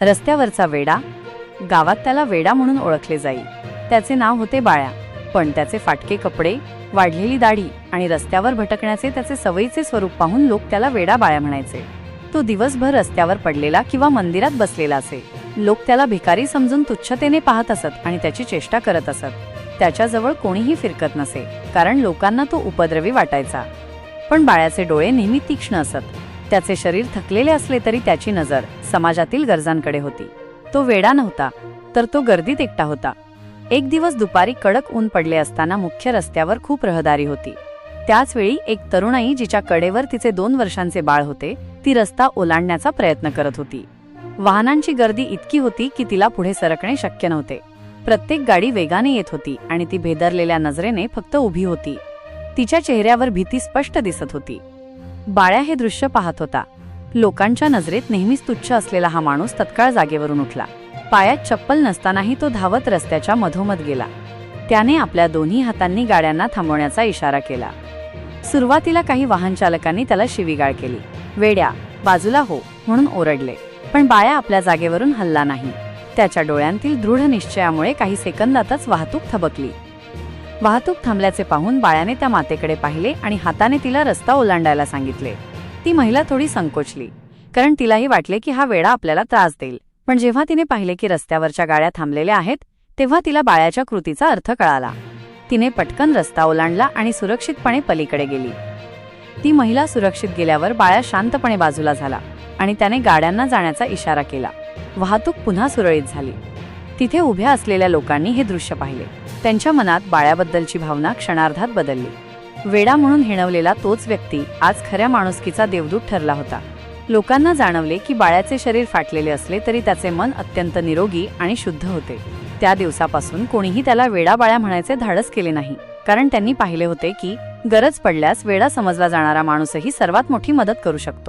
रस्त्यावरचा वेडा. गावात त्याला वेडा म्हणून ओळखले जाई. त्याचे नाव होते बाळ्या. पण त्याचे फाटके कपडे, वाढलेली दाढी आणि रस्त्यावर भटकण्याचे त्याचे सवयीचे स्वरूप पाहून लोक त्याला वेडा बाळ्या म्हणायचे. तो दिवसभर रस्त्यावर पडलेला किंवा मंदिरात बसलेला असे. लोक त्याला भिकारी समजून तुच्छतेने पाहत असत आणि त्याची चेष्टा करत असत. त्याच्याजवळ कोणीही फिरकत नसे, कारण लोकांना तो उपद्रवी वाटायचा. पण बाळ्याचे डोळे नेहमी तीक्ष्ण असत. त्याचे शरीर थकलेले असले तरी त्याची नजर समाजातील गरजांकडे होती. तो वेडा नव्हता, तर तो गर्दीत एकटा होता. एक दिवस दुपारी कडक ऊन पडले असताना मुख्य रस्त्यावर खूप रहदारी होती. त्याच वेळी एक तरुणाई, जिच्या कडेवर तिचे 2 वर्षांचे बाळ होते, ती रस्ता ओलांडण्याचा प्रयत्न करत होती. वाहनांची गर्दी इतकी होती की तिला पुढे सरकणे शक्य नव्हते. प्रत्येक गाडी वेगाने येत होती आणि ती भेदरलेल्या नजरेने फक्त उभी होती. तिच्या चेहऱ्यावर भीती स्पष्ट दिसत होती. बाळ्या हे दृश्य पाहत होता. लोकांच्या नजरेत नेहमीच तुच्छ असलेला हा माणूस तत्काळ जागेवरून उठला. पायात चप्पल नसतानाही तो धावत रस्त्याच्या मधोमध गेला. त्याने आपल्या दोन्ही हातांनी गाड्यांना थांबवण्याचा इशारा केला. सुरुवातीला काही वाहन चालकांनी त्याला शिवीगाळ केली. वेड्या, बाजूला हो म्हणून ओरडले. पण बाळ्या आपल्या जागेवरून हलला नाही. त्याच्या डोळ्यांतील दृढ निश्चयामुळे काही सेकंदातच वाहतूक थबकली. वाहतूक थांबल्याचे पाहून बाळ्याने त्या मातेकडे पाहिले आणि हाताने तिला रस्ता ओलांडायला सांगितले. ती महिला थोडी संकोचली, कारण तिलाही वाटले की हा वेडा आपल्याला त्रास देईल. पण जेव्हा तिने पाहिले की रस्त्यावरच्या गाड्या थांबलेल्या आहेत, तेव्हा तिला बाळ्याच्या कृतीचा अर्थ कळाला. तिने पटकन रस्ता ओलांडला आणि सुरक्षितपणे पलीकडे गेली. ती महिला सुरक्षित गेल्यावर बाळ्या शांतपणे बाजूला झाला आणि त्याने गाड्यांना जाण्याचा इशारा केला. वाहतूक पुन्हा सुरळीत झाली. तिथे उभ्या असलेल्या लोकांनी हे दृश्य पाहिले. त्यांच्या मनात बाळ्याबद्दलची भावना क्षणार्धात बदलली. वेडा म्हणून हिणवलेला तोच व्यक्ती आज खऱ्या माणुसकीचा देवदूत ठरला होता. लोकांना जाणवले की बाळ्याचे शरीर फाटलेले असले तरी त्याचे मन अत्यंत निरोगी आणि शुद्ध होते. त्या दिवसापासून कोणीही त्याला वेडा बाळ्या म्हणायचे धाडस केले नाही, कारण त्यांनी पाहिले होते की गरज पडल्यास वेडा समजला जाणारा माणूसही सर्वात मोठी मदत करू शकतो.